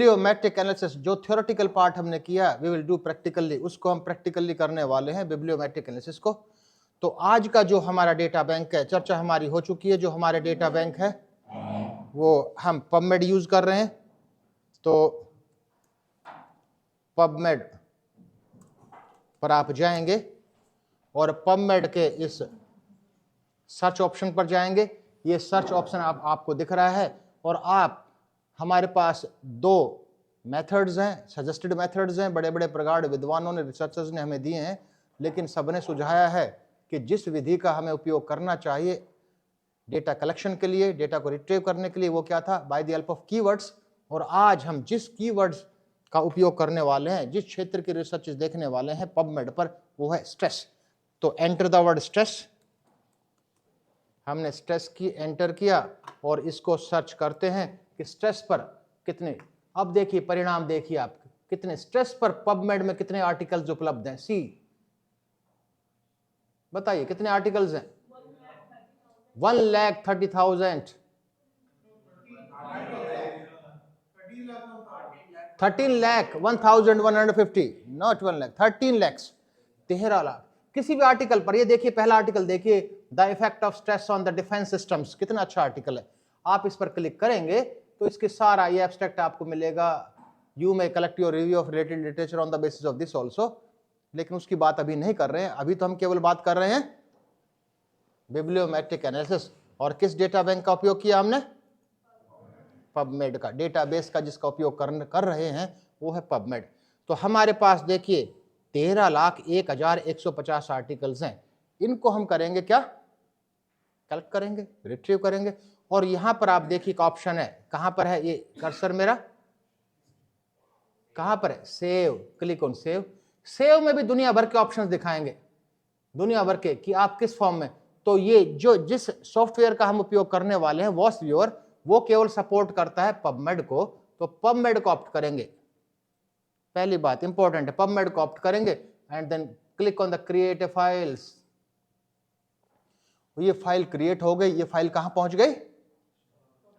बिब्लियोमेट्रिक analysis, जो theoretical part हमने किया, वी विल डू प्रैक्टिकली, उसको हम प्रैक्टिकली करने वाले हैं बिब्लियोमेट्रिक एनालिसिस को। तो आज का जो हमारा डेटा बैंक है, चर्चा हमारी हो चुकी है, जो हमारे डेटा बैंक है वो हम पबमेड यूज कर रहे हैं। तो पबमेड पर आप जाएंगे और पबमेड के इस सर्च ऑप्शन पर जाएंगे। ये सर्च ऑप्शन आपको दिख रहा है और आप हमारे पास दो मेथड्स हैं, सजेस्टेड मेथड्स हैं, बड़े बड़े प्रगाढ़ विद्वानों ने, रिसर्चर्स ने हमें दिए हैं, लेकिन सबने सुझाया है कि जिस विधि का हमें उपयोग करना चाहिए डेटा कलेक्शन के लिए, डेटा को रिट्रीव करने के लिए, वो क्या था? By the help of keywords. और आज हम जिस कीवर्ड्स का उपयोग करने वाले हैं, जिस क्षेत्र की रिसर्च देखने वाले हैं पबमेड पर, वो है स्ट्रेस। तो एंटर द वर्ड स्ट्रेस। हमने स्ट्रेस की एंटर किया और इसको सर्च करते हैं कि स्ट्रेस पर कितने, अब देखिए परिणाम देखिए आप, कितने स्ट्रेस पर पबमेड में कितने आर्टिकल्स उपलब्ध हैं। सी बताइए कितने आर्टिकल्स हैं? 1,30,000, 13,01,150, नॉट 1 लाख, 13 लाख, 13 लाख किसी भी आर्टिकल पर। ये देखिए पहला आर्टिकल देखिए, the effect of stress on the defence systems, कितना अच्छा आर्टिकल है। आप इस पर क्लिक करेंगे तो इसके सारा ये एब्स्ट्रैक्ट आपको मिलेगा। You may collect your review of related literature on the basis of this also, लेकिन उसकी बात अभी नहीं कर रहे हैं। अभी तो हम केवल बात कर रहे हैं बिब्लियोमेट्रिक एनालिसिस। और किस डेटा बैंक का उपयोग किया हमने? पबमेड का, डेटाबेस का जिसका उपयोग कर रहे हैं वो है पबमेड। तो हमारे पास देखिए 13,01,150 आर्टिकल्स हैं। इनको हम करेंगे क्या? कलेक्ट करेंगे, रिट्रीव करेंगे। और यहां पर आप देखिए एक ऑप्शन है, कहां पर है ये कर्सर मेरा, कहां पर है? Save, click on save. Save में भी दुनिया भर के ऑप्शंस दिखाएंगे, दुनिया भर के, कि आप किस फॉर्म में। तो ये जो जिस सॉफ्टवेयर का हम उपयोग करने वाले हैं वॉस व्यूअर, वो केवल सपोर्ट करता है पबमेड को। तो पबमेड को ऑप्ट करेंगे, पहली बात इंपॉर्टेंट है, पबमेड को ऑप्ट करेंगे and then click on the create files. ये फाइल क्रिएट हो गई। ये फाइल कहां पहुंच गई?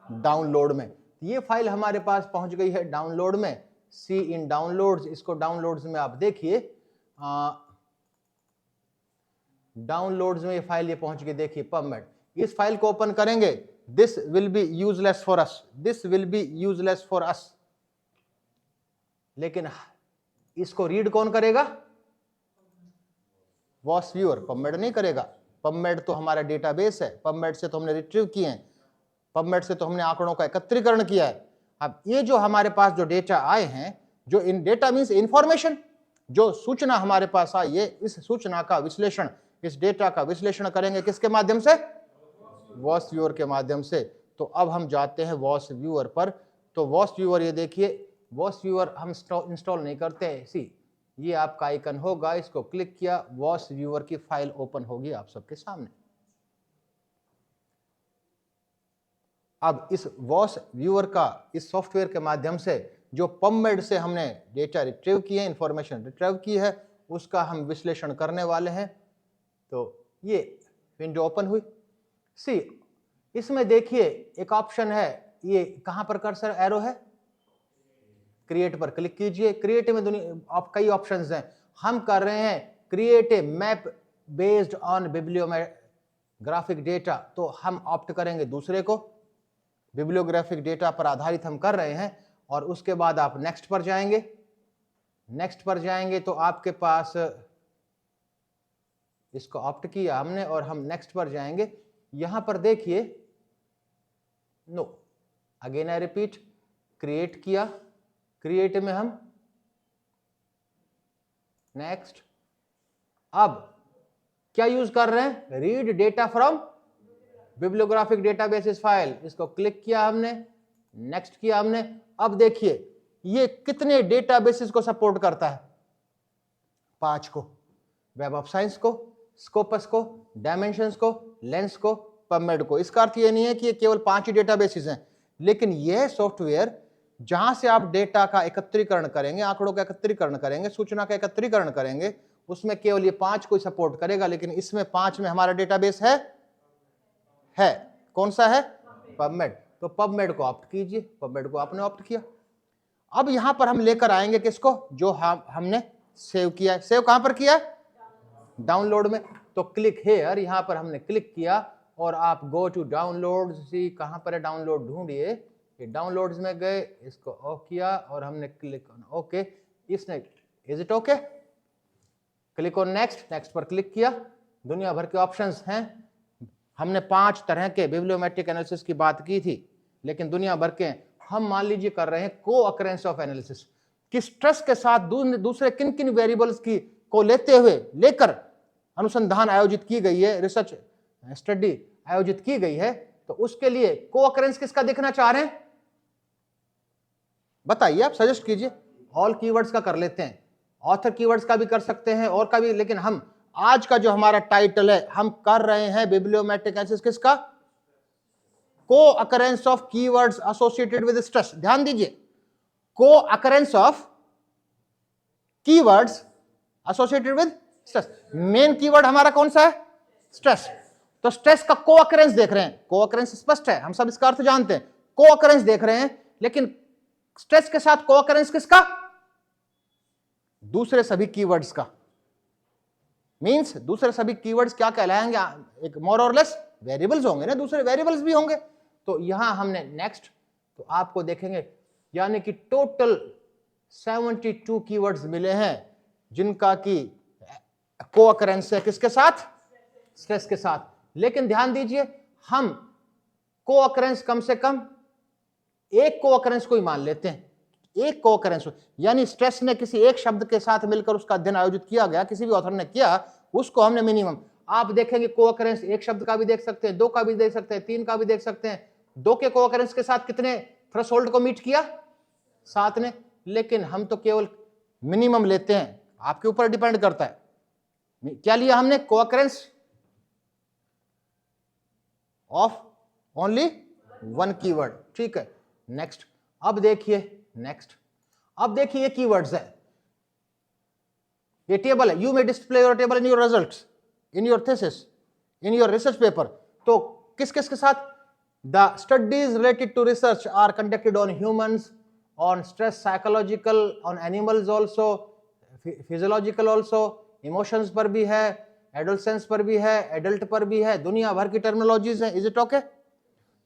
डाउनलोड में। ये फाइल हमारे पास पहुंच गई है डाउनलोड में। सी इन डाउनलोड्स, इसको डाउनलोड्स में आप देखिए, डाउनलोड्स में ये फाइल ये पहुंच गई। देखिए पबमेड, इस फाइल को ओपन करेंगे। This will be useless for us, this will be useless for us. लेकिन इसको रीड कौन करेगा? वॉस व्यूअर, पबमेड नहीं करेगा। पबमेड तो हमारा डेटाबेस है, पबमेड से तो हमने रिट्रीव किए हैं, पबमेड से तो हमने आंकड़ों का एकत्रीकरण किया है। अब ये जो हमारे पास जो डेटा आए हैं, जो इन डेटा मींस इंफॉर्मेशन, जो सूचना हमारे पास आई है, इस सूचना का विश्लेषण, इस डेटा का विश्लेषण करेंगे किसके माध्यम से? वॉस व्यूअर के माध्यम से। तो अब हम जाते हैं वॉस व्यूअर पर। तो वॉस व्यूअर, ये देखिए वॉस व्यूअर हम इंस्टॉल नहीं करते हैं। सी ये आपका आइकन होगा, इसको क्लिक किया, वॉस व्यूअर की फाइल ओपन होगी आप सबके सामने। अब इस वॉस व्यूअर का, इस सॉफ्टवेयर के माध्यम से जो पबमेड से हमने डेटा रिट्रीव किए, इंफॉर्मेशन रिट्रीव की है, उसका हम विश्लेषण करने वाले हैं। तो ये विंडो ओपन हुई। सी इसमें देखिए एक ऑप्शन है, ये कहां पर कर्सर एरो है? क्रिएट पर क्लिक कीजिए। क्रिएट में दुनिया कई ऑप्शंस हैं। हम कर रहे हैं create a map based on bibliographic data, तो हम ऑप्ट करेंगे दूसरे को। बिब्लियोग्राफिक डेटा पर आधारित हम कर रहे हैं। और उसके बाद आप नेक्स्ट पर जाएंगे। नेक्स्ट पर जाएंगे तो आपके पास, इसको ऑप्ट किया हमने और हम नेक्स्ट पर जाएंगे। यहां पर देखिए, no again I repeat, create किया, क्रिएट में हम नेक्स्ट। अब क्या यूज कर रहे हैं? Read data from bibliographic databases file. इसको क्लिक किया हमने, नेक्स्ट किया हमने। अब देखिए ये कितने डेटाबेसेस को सपोर्ट करता है? 5 को, वेब ऑफ साइंस को, स्कोपस को, डायमेंशंस को, लेंस को, पबमेड को। इसका अर्थ ये नहीं है कि ये केवल 5 ही डेटाबेसेस हैं, लेकिन यह सॉफ्टवेयर जहां से आप डेटा का एकत्रीकरण करेंगे, आंकड़ों का एकत्रीकरण करेंगे, सूचना का एकत्रीकरण करेंगे, उसमें केवल ये 5 को सपोर्ट करेगा। लेकिन इसमें 5 में हमारा डेटाबेस है कौन सा है? पबमेड। तो पबमेड को ऑप्ट कीजिए। पबमेड को आपने ऑप्ट किया। अब यहां पर हम लेकर आएंगे किसको, जो हमने सेव किया है। सेव कहां पर किया है, डाउनलोड में। तो क्लिक हेयर, यहां पर हमने क्लिक किया और आप गो टू डाउनलोड, सी कहां पर है डाउनलोड, ढूंढिए। ये डाउनलोड्स में गए, इसको ऑफ किया और हमने क्लिक ऑन ओके। इसने is it okay, click on next, next पर क्लिक किया। दुनिया भर के ऑप्शंस हैं। हमने 5 तरह के बिब्लियोमेट्रिक एनालिसिस की बात की थी, लेकिन दुनिया भर के हम मान लीजिए कर रहे हैं को अकरेंस ऑफ एनालिसिस, कि स्ट्रेस के साथ दूसरे किन किन वेरिएबल्स की को लेकर अनुसंधान आयोजित की गई है, रिसर्च स्टडी आयोजित की गई है। तो उसके लिए को अकरेंस किसका देखना चाह रहे हैं, बताइए, आप सजेस्ट कीजिए। ऑल कीवर्ड्स का कर लेते हैं, ऑथर कीवर्ड्स का भी कर सकते हैं, और का भी, लेकिन हम आज का जो हमारा टाइटल है, हम कर रहे हैं बिब्लियोमेट्रिक एनालिसिस किसका, को occurrence of keywords associated with stress. ध्यान दीजिए, को occurrence of keywords associated with stress. Main keyword हमारा कौन सा है, स्ट्रेस। तो स्ट्रेस का को अकरेंस देख रहे हैं, को अकरेंस स्पष्ट है, हम सब इसका अर्थ जानते हैं, को अकरेंस देख रहे हैं, लेकिन स्ट्रेस के साथ को अकरेंस किसका, दूसरे सभी कीवर्ड्स का। मींस दूसरे सभी कीवर्ड्स क्या कहलाएंगे, एक मोर और लेस वेरिएबल्स होंगे ना, दूसरे वेरिएबल्स भी होंगे। तो यहां हमने नेक्स्ट, तो आपको देखेंगे यानी कि टोटल 72 कीवर्ड्स मिले हैं जिनका की को अकरेंस है किसके साथ, स्ट्रेस के साथ। लेकिन ध्यान दीजिए, हम को अकरेंस कम से कम एक को अकरेंस को ही मान लेते हैं, एक को अकरेंस, यानी स्ट्रेस ने किसी एक शब्द के साथ मिलकर उसका अध्ययन आयोजित किया गया, किसी भी ऑथर ने किया, उसको हमने मिनिमम। आप देखेंगे को अकरेंस एक शब्द का भी देख सकते हैं, 2 का भी देख सकते हैं, 3 का भी देख सकते हैं। 2 के को अकरेंस के साथ कितने थ्रेशोल्ड को मीट किया, 7 ने। लेकिन हम तो केवल मिनिमम लेते हैं, आपके ऊपर डिपेंड करता है। क्या लिया हमने, को अकरेंस ऑफ ओनली 1 कीवर्ड, ठीक है। नेक्स्ट, अब देखिए नेक्स्ट, अब देखिए कीवर्ड्स है, ये टेबल है। You may display your table in your results, in your thesis, in your research paper. तो किस किस के साथ, the studies related to research are conducted on humans, on stress psychological, on animals also, physiological also, emotions पर भी है, adolescence पर भी है, एडल्ट पर भी है, दुनिया भर की टर्मिनोलॉजीज है। Is it okay?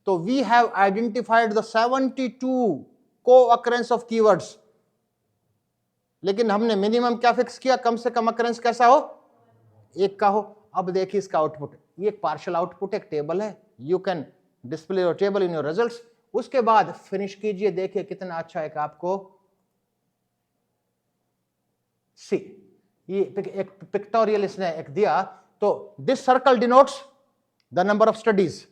तो वी हैव आइडेंटिफाइड द 72 को अकरेंस ऑफ कीवर्ड्स, लेकिन हमने मिनिमम क्या फिक्स किया, कम से कम अकरेंस कैसा हो, एक का हो। अब देखिए इसका आउटपुट, ये एक पार्शियल आउटपुट, एक टेबल है। You can display your table in your results. उसके बाद फिनिश कीजिए, देखिए कितना अच्छा एक आपको सी, ये एक पिक्टोरियल इसने एक दिया। तो this circle denotes the number of studies.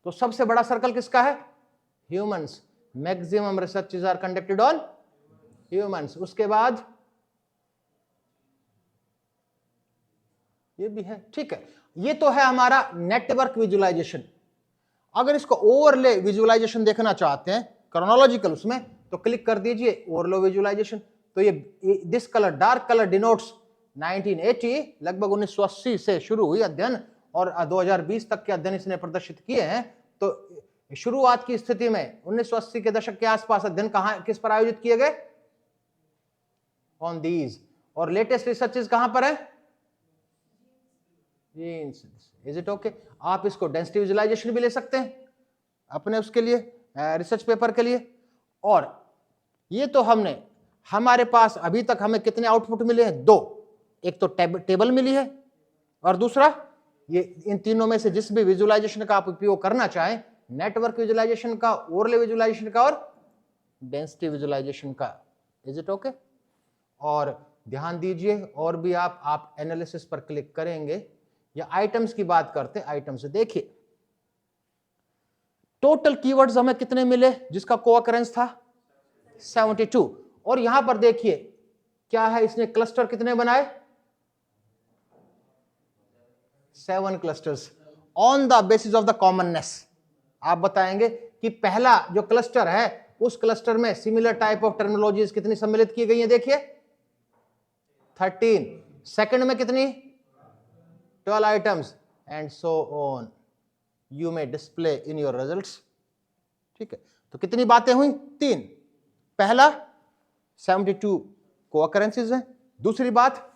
तो सबसे बड़ा सर्कल किसका है, humans. Maximum researches are conducted on humans. उसके बाद ये भी है, ठीक है। ये तो है हमारा नेटवर्क विजुअलाइजेशन। अगर इसको ओवरले विजुअलाइजेशन देखना चाहते हैं क्रोनोलॉजिकल उसमें, तो क्लिक कर दीजिए ओवरले विजुअलाइजेशन। तो ये this colour, dark colour denotes 1980, लगभग 1980 से शुरू हुई अध्ययन और 2020 तक के अध्ययन इसने प्रदर्शित किए हैं। तो शुरुआत की स्थिति में 1980 के दशक के आसपास अध्ययन कहां किस पर आयोजित किए गए, ऑन दीज। और लेटेस्ट रिसर्चेस कहां पर है, जीन्स। Is it okay? आप इसको डेंसिटी विजुअलाइजेशन भी ले सकते हैं अपने उसके लिए, रिसर्च पेपर के लिए। और ये तो हमने, हमारे पास अभी तक हमें कितने आउटपुट मिले हैं, 2। एक तो टेबल मिली है और दूसरा ये, इन तीनों में से जिस भी विजुअलाइजेशन का आप उपयोग करना चाहें, नेटवर्क विजुअलाइजेशन का, ओवरले विजुअलाइजेशन का और डेंसिटी विजुअलाइजेशन का। Is it okay? और ध्यान दीजिए, और भी आप एनालिसिस पर क्लिक करेंगे या आइटम्स की बात करते हैं, आइटम से देखिए टोटल कीवर्ड्स हमें कितने मिले जिसका कोअकरेंस था 72। और यहां पर देखिए क्या है, इसने क्लस्टर कितने बनाए, 7 clusters on the basis of the commonness. आप बताएंगे कि पहला जो क्लस्टर है उस क्लस्टर में सिमिलर टाइप ऑफ टर्मिनोलॉजीज कितनी सम्मिलित की गई है, देखिए 13। सेकंड में कितनी, 12 items and so on, you may display in your results. ठीक है, तो कितनी बातें हुई, 3। पहला 72 कोअकरेंसेस हैं। दूसरी बात,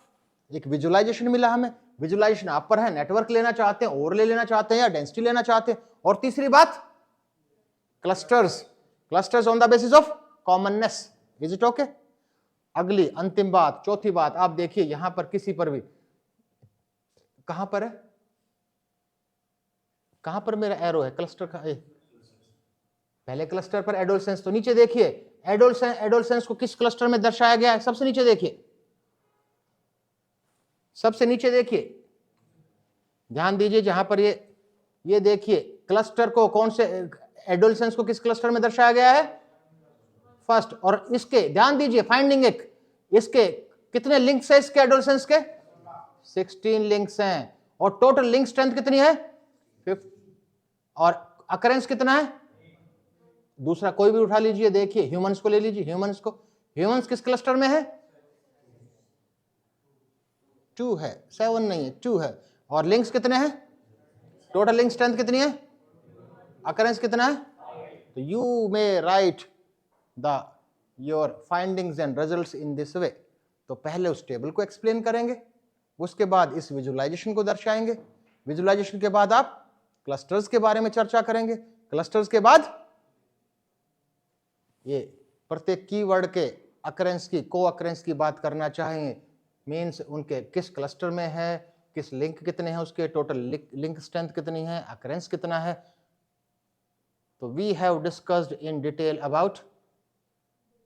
एक विजुअलाइजेशन मिला हमें, विजुअलाइजेशन आप पर है, नेटवर्क लेना चाहते हैं, ओवरले लेना चाहते हैं या डेंसिटी लेना चाहते हैं। और तीसरी बात, clusters, clusters on the basis of commonness. Is it okay? अगली अंतिम बात, चौथी बात, आप देखिए यहां पर किसी पर भी, कहां पर है, कहां पर मेरा एरो है क्लस्टर का? पहले क्लस्टर पर एडोलसेंस, तो नीचे देखिए एडोलसेंस को किस क्लस्टर में दर्शाया गया है? सबसे नीचे देखिए, सबसे नीचे देखिए, ध्यान दीजिए जहां पर ये देखिए क्लस्टर को, कौन से एडोलसेंस को किस क्लस्टर में दर्शाया गया है? फर्स्ट। और इसके ध्यान दीजिए फाइंडिंग, एक इसके कितने लिंक्स है? इसके एडोलसेंस के 16 लिंक्स हैं। और टोटल लिंक स्ट्रेंथ कितनी है? 5। और अकरेंस कितना है? दूसरा कोई भी उठा लीजिए, देखिए ह्यूमंस को ले लीजिए, ह्यूमंस को, ह्यूमंस किस क्लस्टर में है? 2 है, 7 नहीं है, 2 है। और लिंक्स कितने हैं? टोटल लिंक स्ट्रेंथ कितनी है? अकरेंस कितना है? तो you may right the your findings and results in this way. तो पहले उस टेबल को एक्सप्लेन करेंगे, उसके बाद इस विजुअलाइजेशन को दर्शाएंगे, विजुअलाइजेशन के बाद आप क्लस्टर्स के बारे में चर्चा करेंगे, क्लस्टर्स के बाद ये प्रत्येक कीवर्ड के अकरेंस की, को अकरेंस की बात करना चाहेंगे, मीन्स उनके किस क्लस्टर में है, किस लिंक कितने हैं, उसके टोटल लिंक स्ट्रेंथ कितनी है, अकरेंस कितना है। तो we have discussed in detail about